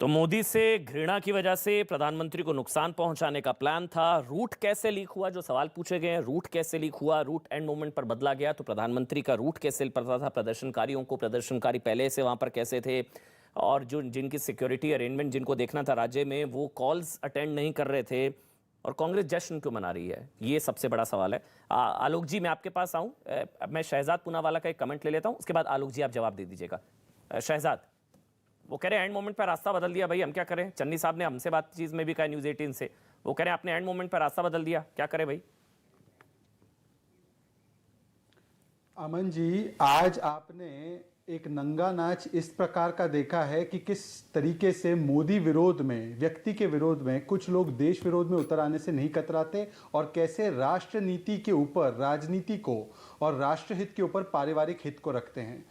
तो मोदी से घृणा की वजह से प्रधानमंत्री को नुकसान पहुंचाने का प्लान था। रूट कैसे लीक हुआ, जो सवाल पूछे गए हैं, रूट कैसे लीक हुआ, रूट एंड मोमेंट पर बदला गया तो प्रधानमंत्री का रूट कैसे पता था प्रदर्शनकारियों को, प्रदर्शनकारी पहले से वहां पर कैसे थे, और जो जिनकी सिक्योरिटी अरेंजमेंट जिनको देखना था राज्य में, वो कॉल्स अटेंड नहीं कर रहे थे, और कांग्रेस जश्न क्यों मना रही है, ये सबसे बड़ा सवाल है। आलोक जी, मैं आपके पास आऊं, मैं शहजाद पूनावाला का एक कमेंट ले लेता हूं, उसके बाद आलोक जी आप जवाब दे दीजिएगा। शहजाद, वो कह रहे हैं एंड मोमेंट पर रास्ता बदल दिया, भाई हम क्या करें। चन्नी साहब ने हमसे बातचीत में भी कहा न्यूज़ 18 से, वो कह रहे हैं आपने एंड मोमेंट पर रास्ता बदल दिया, क्या करें भाई। अमन जी, आज आपने एक नंगा नाच इस प्रकार का देखा है कि किस तरीके से मोदी विरोध में, व्यक्ति के विरोध में कुछ लोग देश विरोध में उतर आने से नहीं कतराते, और कैसे राष्ट्र नीति के ऊपर, राजनीति को और राष्ट्रहित के ऊपर पारिवारिक हित को रखते हैं।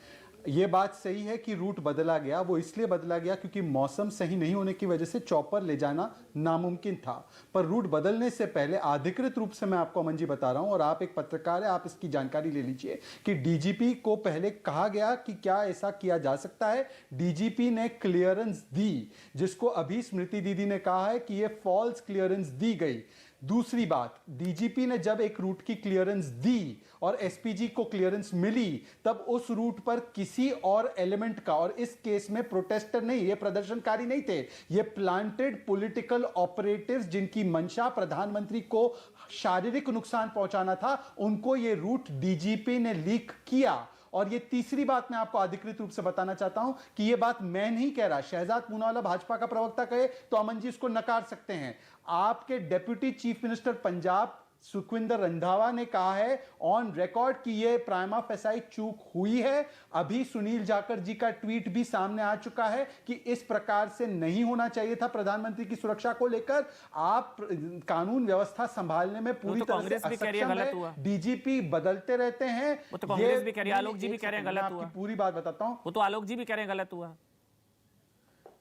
ये बात सही है कि रूट बदला गया, वो इसलिए बदला गया क्योंकि मौसम सही नहीं होने की वजह से चॉपर ले जाना नामुमकिन था। पर रूट बदलने से पहले अधिकृत रूप से मैं आपको अमन जी बता रहा हूं, और आप एक पत्रकार है, आप इसकी जानकारी ले लीजिए कि डीजीपी को पहले कहा गया कि क्या ऐसा किया जा सकता है। डीजीपी ने क्लियरेंस दी, जिसको अभी स्मृति दीदी ने कहा है कि यह फॉल्स क्लियरेंस दी गई। दूसरी बात, डीजीपी ने जब एक रूट की क्लियरेंस दी और एसपीजी को क्लियरेंस मिली, तब उस रूट पर किसी और एलिमेंट का, और इस केस में प्रोटेस्टर नहीं, ये प्रदर्शनकारी नहीं थे, ये प्लांटेड पॉलिटिकल ऑपरेटिव्स जिनकी मंशा प्रधानमंत्री को शारीरिक नुकसान पहुंचाना था, उनको ये रूट डीजीपी ने लीक किया। और ये तीसरी बात मैं आपको अधिकृत रूप से बताना चाहता हूं कि ये बात मैं नहीं कह रहा, शहजाद पूनावाला भाजपा का प्रवक्ता कहे तो अमन जी इसको नकार सकते हैं। आपके deputy chief minister Punjab Sukhwinder Randhawa ने कहा है ऑन रिकॉर्ड कि यह प्राइमा फेसाई चूक हुई है। अभी सुनील जाखड़ जी का ट्वीट भी सामने आ चुका है कि इस प्रकार से नहीं होना चाहिए था प्रधानमंत्री की सुरक्षा को लेकर। आप कानून व्यवस्था संभालने में पूरी तरह से असक्षम है। डीजीपी बदलते रहते हैं, वो तो कांग्रेस भी कह रही है, आलोक जी भी कह रहे हैं गलत हुआ। पूरी बात बताता हूं, वो तो आलोक जी भी कह रहे हैं गलत हुआ।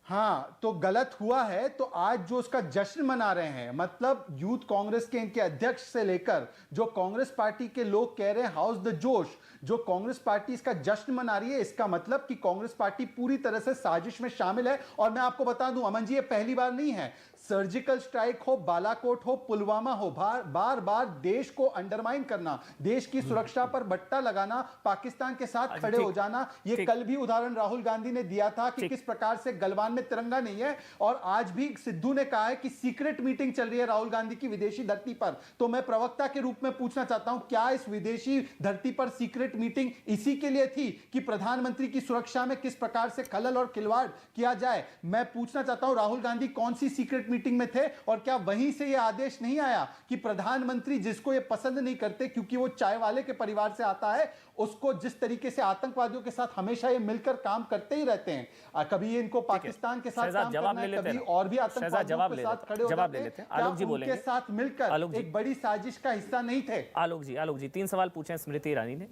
हाँ, तो गलत हुआ है तो आज जो उसका जश्न मना रहे हैं, मतलब यूथ कांग्रेस के इनके अध्यक्ष से लेकर जो कांग्रेस पार्टी के लोग कह रहे हैं हाउस द जोश, जो कांग्रेस पार्टी इसका जश्न मना रही है, इसका मतलब कि कांग्रेस पार्टी पूरी तरह से साजिश में शामिल है। और मैं आपको बता दूं अमन जी, ये पहली बार नहीं है, सर्जिकल स्ट्राइक हो, बालाकोट हो, पुलवामा हो, बार बार देश को अंडरमाइन करना, देश की सुरक्षा पर बट्टा लगाना, पाकिस्तान के साथ खड़े हो जाना, ये कल भी उदाहरण राहुल गांधी ने दिया था कि किस प्रकार से गलवान में तिरंगा नहीं है। और आज भी सिद्धू ने कहा है कि सीक्रेट मीटिंग चल रही है राहुल गांधी की विदेशी धरती पर। तो मैं प्रवक्ता के रूप में पूछना चाहता हूं, क्या इस विदेशी धरती पर सीक्रेट मीटिंग इसी के लिए थी कि प्रधानमंत्री की सुरक्षा में किस प्रकार से खलल और खिलवाड़ किया जाए? मैं पूछना चाहता हूं, राहुल गांधी कौन सी सीक्रेट मीटिंग में थे, और क्या वहीं से यह आदेश नहीं आया कि प्रधानमंत्री जिसको ये पसंद नहीं करते क्योंकि वो चाय वाले के परिवार से आता है, उसको जिस तरीके से आतंकवादियों के साथ हमेशा ये मिलकर काम करते ही रहते हैं, कभी इनको पाकिस्तान के साथ काम करना है, कभी और भी आतंकवादियों के साथ खड़े हो जाते हैं, आलोक जी उनके साथ मिलकर एक बड़ी साजिश का हिस्सा नहीं थे? आलोक जी 3 सवाल पूछे हैं स्मृति ईरानी ने।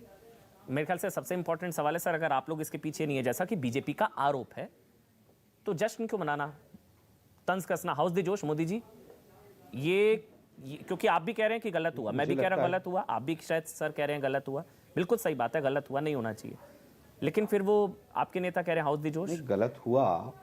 मेरे ख्याल से सबसे इंपॉर्टेंट सवाल है सर, अगर आप लोग इसके पीछे नहीं है, जैसा कि बीजेपी का आरोप है, तो जश्न क्यों मनाना, तंज कसना, हाउस द जोश? मोदी जी, ये क्योंकि आप भी कह रहे हैं कि गलत हुआ, मैं भी कह रहा हूं गलत हुआ, आप भी शायद सर कह रहे हैं गलत हुआ, बिल्कुल सही बात है, गलत हुआ, नहीं होना चाहिए, लेकिन फिर वो आपके नेता कह रहे हैं हाउस द जोश। गलत हुआ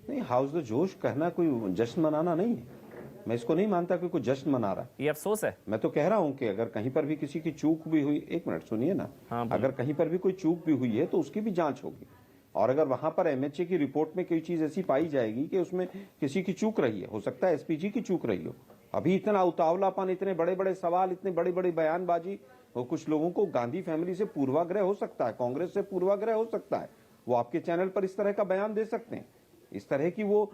नहीं, हाउस द जोश कहना कोई जश्न मनाना नहीं है। मैं इसको नहीं मानता कि कोई जश्न मना रहा है, ये अफसोस है। मैं तो कह रहा हूं कि अगर कहीं पर भी किसी की चूक भी हुई, एक मिनट सुनिए ना, अगर कहीं पर भी कोई चूक भी हुई है तो उसकी भी जांच होगी, और अगर वहां पर एमएचए की रिपोर्ट में कोई चीज ऐसी पाई जाएगी कि उसमें किसी की चूक रही है, हो सकता है एसपीजी की चूक रही हो। अभी इतना उतावलापन, इतने बड़े बड़े सवाल, इतने बड़ी बड़ी बयानबाजी, वो कुछ लोगों को गांधी फैमिली से पूर्वाग्रह हो सकता है, कांग्रेस से पूर्वाग्रह हो सकता है, वो आपके चैनल पर इस तरह का बयान दे सकते हैं, इस तरह की वो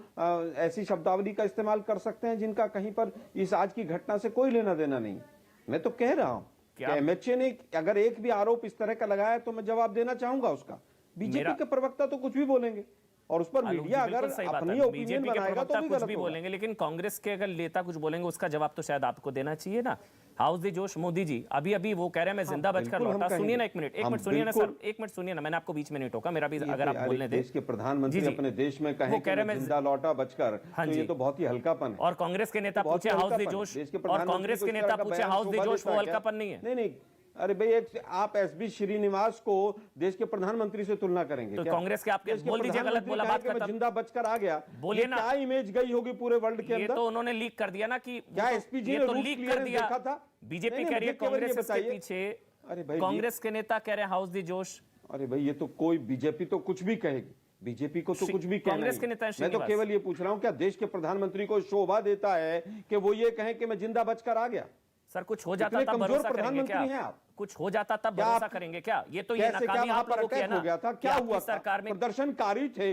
ऐसी शब्दावली का इस्तेमाल कर सकते हैं जिनका कहीं पर इस आज की घटना से कोई लेना देना नहीं। मैं तो कह रहा हूं कि एमएचए ने अगर एक भी आरोप इस तरह का लगाया तो मैं जवाब देना चाहूंगा उसका। बीजेपी के प्रवक्ता तो कुछ भी बोलेंगे, और उस पर मीडिया अगर अपनी ओपिनियन बनाएगा तो भी कुछ भी बोलेंगे, लेकिन कांग्रेस के अगर नेता कुछ बोलेंगे उसका जवाब तो शायद आपको देना चाहिए ना। हाउस द जोश मोदी जी, अभी वो कह रहे हैं मैं जिंदा बचकर लौटा। सुनिए ना, एक मिनट सुनिए ना सर, एक मिनट सुनिए ना, मैंने आपको बीच में नहीं टोका, मेरा भी अगर आप बोलने दें। देश के प्रधानमंत्री अपने देश में कहें कि मैं जिंदा लौटा बचकर, तो ये तो बहुत ही हल्कापन है। और कांग्रेस के नेता पूछे हाउस द जोश, और कांग्रेस के नेता पूछे हाउस द जोश, वो हल्कापन नहीं है। नहीं, अरे भाई आप एसबी श्रीनिवास को देश के प्रधानमंत्री से तुलना करेंगे तो क्या? कांग्रेस के आपके देश के बोल दीजिए, गलत बोला, बात प्रधानमंत्री कहा कि मैं जिंदा बचकर आ गया, बोलिए ना। क्या इमेज गई होगी पूरे वर्ल्ड के ये अंदर? तो उन्होंने लीक कर दिया ना कि क्या एसपीजी ये ने तो रूट लीक कर क्लियरेंस दिया। देखा था? बीजेपी नहीं, कह रही है मुझे केवल ये कांग्रेस इसके बताइए। पीछे, अरे भाई, कांग्रेस के नेता कह रहे हैं हाउस दी जोश। अरे भाई ये तो कोई बीजेपी तो कुछ भी कहेगी, बीजेपी को तो कुछ भी कहना कांग्रेस ही। के नेता मैं तो श्रीनिवास। केवल ये पूछ रहा हूं, क्या देश के प्रधानमंत्री को शोभा देता है कि वो ये कहें कि मैं जिंदा बचकर आ गया? सर कुछ हो जाता इतने तब कमजोर भरोसा करेंगे प्रधानमंत्री हैं क्या? आप? कुछ हो जाता तब क्या भरोसा आप- करेंगे क्या? ये तो ये कैसे, क्या नाकामी वहां आप पर लोगों की है अटैक ना। हो गया था? कि क्या आपकी हुआ सरकार में प्रदर्शनकारी थे,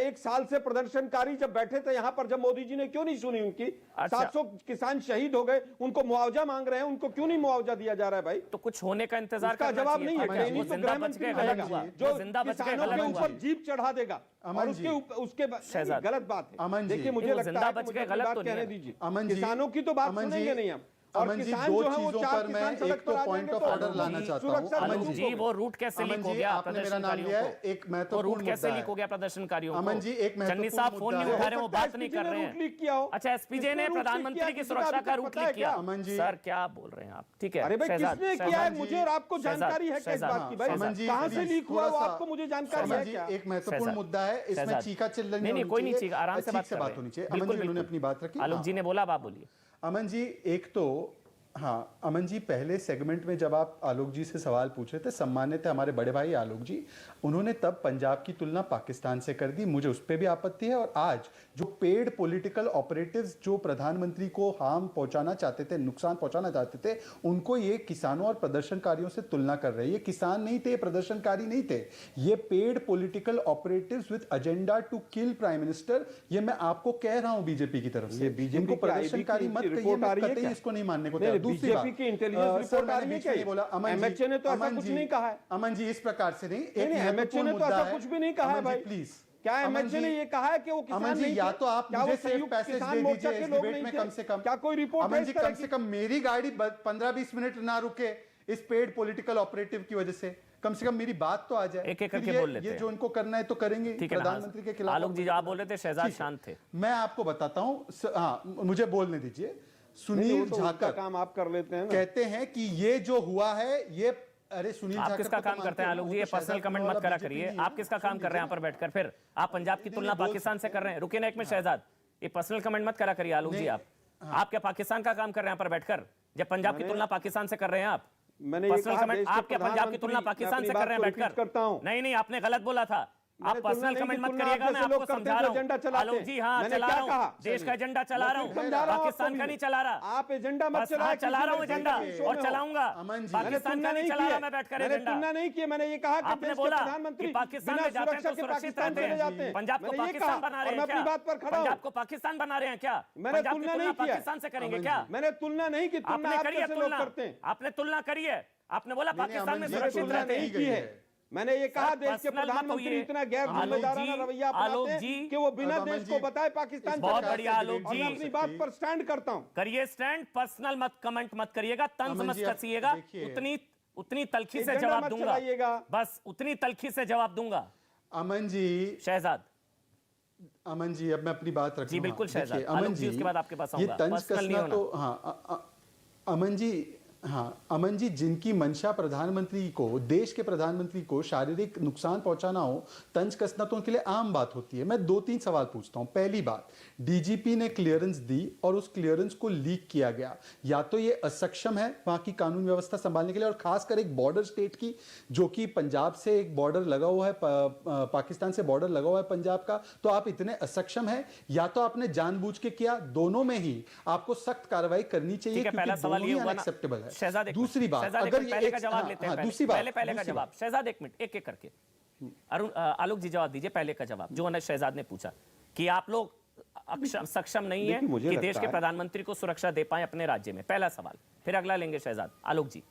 एक साल से प्रदर्शनकारी जब बैठे थे यहाँ पर, जब मोदी जी ने क्यों नहीं सुनी उनकी? अच्छा। 700 किसान शहीद हो गए, उनको मुआवजा मांग रहे हैं, उनको क्यों नहीं मुआवजा दिया जा रहा है भाई? तो कुछ होने का इंतजार उसका करना जवाब चाहिए नहीं है था क्या? क्या? वो नहीं तो जिंदा गृह बच मंत्री गए गलत रहेगा, हुआ, जो वो जिंदा बच गए किसानों गलत के हुआ। ऊपर जीप चढ़ा देगा और अमन जी, उसके शहजाद। गलत बात है। अमन जी, देखिए मुझे नहीं, वो लगता जिंदा है कि बच मुझे गए, अपनी गलत बात तो नहीं कहने है। दीजिए। अमन जी, किसानों की तो बात अमन जी, सुनेंगे नहीं हम। और अमन जी, किसान दो जो है वो चीजों 4 पर मैं किसान सड़क एक तो पर आ पॉइंट जाएंगे ऑफ तो ऑर्डर लाना चाहता हूं। सुरक्षा आलोक नहीं जी, होगी। वो रूट कैसे अमन लीक हो जी, गया आपने मेरा नाम लिया है, प्रदर्शनकारियों एक को? वो महत्वपूर्ण रूट कैसे मुद्दा लीक हो है। गया प्रदर्शनकारियों को? अमन जी, एक चन्नी महत्वपूर्ण साहब फोन मुद्दा नहीं है। उठा रहे, वो हो सकता है बात नहीं एसपीजी कर ने रहे रूट हैं। लीक किया हो। अच्छा, एसपीजे ने किसने रूट लीक प्रधानमंत्री किया? की किसी सुरक्षा अभी का तक रूट पता लीक है किया। क्या? अमन जी, सर क्या बोल रहे हैं आप? ठीक है अरे भाई शहजाद, किसने किया है? शहजाद, मुझे और आपको शहजाद, जानकारी है क्या इस बात की भाई? अमन जी, कहां से प्लीज, लीक हुआ वो थोड़ा सा- आपको मुझे जानकारी है अमन जी, क्या? एक महत्वपूर्ण शहजाद, मुद्दा है, इसमें शहजाद। चीखा चिल्ला नहीं, कोई नहीं चीखा, आराम से ठीक बात से कर बात रहे होनी हैं। चाहिए। अमन बिल्कुल, जी, उन्होंने बिल्कुल। अपनी बात रखी। आलोक हाँ। जी ने बोला, आप बोलिए। अमन जी, एक तो हाँ, अमन जी, पहले सेगमेंट में जब आप आलोक जी से सवाल पूछ रहे थे, सम्मानित है हमारे बड़े भाई आलोक जी, उन्होंने तब पंजाब की तुलना पाकिस्तान से कर दी, मुझे उस पर भी आपत्ति है। और आज जो पेड पॉलिटिकल ऑपरेटिव्स जो प्रधानमंत्री को हार्म पहुंचाना चाहते थे, नुकसान पहुंचाना चाहते थे, उनको ये किसानों और प्रदर्शनकारियों से तुलना कर रहे हैं। ये किसान नहीं थे, प्रदर्शनकारी नहीं थे, ये paid political operatives with agenda to kill prime minister. ये मैं आपको कह रहा हूं बीजेपी की तरफ से। ये बीजेपी इनको की प्रदर्शनकारी IB मत की कहिए, रिपोर्ट आ मैं रही है कतई क्या? इसको नहीं मानने को नहीं, तैयार। दूसरी बीजेपी बात, की इंटेलिजेंस सर, रिपोर्ट आ मैंने रही है बीच में क्या? बोला, अमन जी, MHA ने तो ऐसा अमन कुछ जी, नहीं कहा है। अमन जी, इस प्रकार से नहीं, एक नहीं, MHA महत्वपूर्ण ने तो मुद्दा ऐसा है। कुछ भी नहीं कहा है अमन जी, भाई। प्लीज, क्या अमन MHA ने जी, ये कहा है कि वो किसान अमन जी, नहीं या थे? तो आप क्या वो मुझे सेफ संयुक्त पैसेज किसान दे मोर्चा दीजिए के इस लोग डिबेट नहीं में थे? कम से कम। क्या कोई रिपोर्ट है अमन इस जी, तरह कम की? से कम मेरी गाड़ी 15-20 मिनट ना रुके इस पेड पॉलिटिकल ऑपरेटिव की वजह से, कम से कम मेरी बात तो आ जाए। एक-एक फिर करके ये- बोल लेते ये हैं। जो इनको करना है तो करेंगे, ठीक है ना, प्रधानमंत्री के खिलाफ। आलोक जी आप बोल रहे थे, शहजाद ठीक है। शांत थे। मैं आपको बताता हूं, हाँ, मुझे बोलने दीजिए। नहीं, सुनील वो तो उसका झाकर काम आप कर लेते हैं ना। कहते हैं कि ये जो हुआ है, ये अरे सुनील आप झाकर किसका को तो काम करते मानते हैं ना, आलोक वो जी? ये तो पर्सनल शहजाद कमेंट वाला मत करा बीजेपी करिए। नहीं है। आप किसका काम कर रहे हैं यहाँ पर बैठकर? फिर आप पंजाब की तुलना बोल पाकिस्तान से कर रहे हैं। रुकिए ना एक मिनट शहजाद, ये पर्सनल कमेंट मत करा करिए आलोक जी। आप क्या पाकिस्तान का काम कर रहे हैं यहाँ पर बैठकर, जब पंजाब की तुलना पाकिस्तान से कर रहे हैं आप? मैंने ये पर्सनल कहा कमेंट, देश के आप क्या पंजाब की तुलना प्रधानमंत्री, पाकिस्तान मैं से अपनी कर रहे हैं बात को बैठकर? repeat करता हूं। नहीं नहीं, आपने गलत बोला था। आप मैंने पर्सनल तुलना कमेंट नहीं मत की, करिएगा, मैं तुलना आप आपको जैसे लोग समझा करते रहा हैं जो एजेंडा हूँ। चलाते आलोक जी, हाँ मैंने चला क्या रहा कहा? हूँ, देश का एजेंडा चला रहा हूँ, समझा रहा हूं पाकिस्तान आपको का भी। नहीं चला रहा। आप एजेंडा मत बस चलाएं, हाँ, चला रहा हूँ किसी एजेंडा के शो में और हो। चलाऊंगा। अमन जी, पाकिस्तान का नहीं चला रहा मैं बैठकर मैंने एजेंडा। तुलना नहीं की, मैंने ये कहा कि आपने देश के बोला प्रधानमंत्री कि पाकिस्तान बिना में जाते हैं सुरक्षा तो के सुरक्षित पाकिस्तान रहते चले जाते हैं। हैं। पंजाब को मैंने ये पाकिस्तान कहा बना और रहे मैं हैं अपनी क्या? बात पर खड़ा हूं। पंजाब को पाकिस्तान बना रहे हैं क्या? मैंने पंजाब की तुलना तुलना नहीं किया। पाकिस्तान से करेंगे अमन क्या? मैंने तुलना नहीं की, तुलना आपने आप करी है जैसे लोग तुलना, करते हैं। आपने तुलना करी है। आपने बोला नहीं, पाकिस्तान अमन में जी, सुरक्षित तुलना रहते नहीं हैं। की है। मैंने ये कहा देश के पर्सनल मत प्रधानमंत्री होइए। इतना गैर आलोक जिम्मेदाराना जी, रवैया आलोक अपनाते जी, हैं कि वो बिना अब अमन देश जी, को बताए पाकिस्तान बहुत चले बढ़िया जाते हैं। आलोक और जी। मैं अपनी बात पर स्टैंड करता हूं। करिए स्टैंड, पर्सनल मत कमेंट मत करिएगा, तंज अमन मत जी, अब कसिएगा। देखिए। उतनी तलखी से एजेंडा जवाब मत दूंगा, चलाइएगा। बस उतनी तलखी से जवाब दूंगा। अमन जी, शहजाद अमन जी, अब मैं अपनी बात रखूं। जी, बिल्कुल देखिए, शहजाद। अमन आलोक जी, उसके बाद आपके पास ये आऊंगा। तंज पर्सनल नहीं कसना तो अमन जी, हाँ, अमन जी, जिनकी मंशा प्रधानमंत्री को, देश के प्रधानमंत्री को शारीरिक नुकसान पहुंचाना हो, तंज कसना तो उनके लिए आम बात होती है। मैं 2-3 सवाल पूछता हूं। पहली बात, डीजीपी ने क्लियरेंस दी और उस क्लियरेंस को लीक किया गया, या तो ये असक्षम है वहां की कानून व्यवस्था संभालने के लिए, और खासकर एक बॉर्डर स्टेट की, जो कि पंजाब से एक बॉर्डर लगा हुआ है, पाकिस्तान से बॉर्डर लगा हुआ है पंजाब का, तो आप इतने असक्षम है, या तो आपने जानबूझ के किया। दोनों में ही आपको सख्त कार्रवाई करनी चाहिए, ठीक है, क्योंकि पहला सवाल दोनों ये ही हुआ ना। अनएक्सेप्टेबल है। शहजाद, दूसरी बात, शहजाद, अगर ये पहले एक का जवाब लेते हैं। दूसरी बात, पहले का जवाब शहजाद, एक मिनट, एक करके। अरुण, आलोक जी जवाब दीजिए पहले का जवाब जो शहजाद ने पूछा कि आप लोग सक्षम नहीं है देखिए, मुझे कि लगता देश के है- प्रधानमंत्री को सुरक्षा दे पाए अपने राज्य में। पहला सवाल, फिर अगला लेंगे शहजाद। आलोक जी।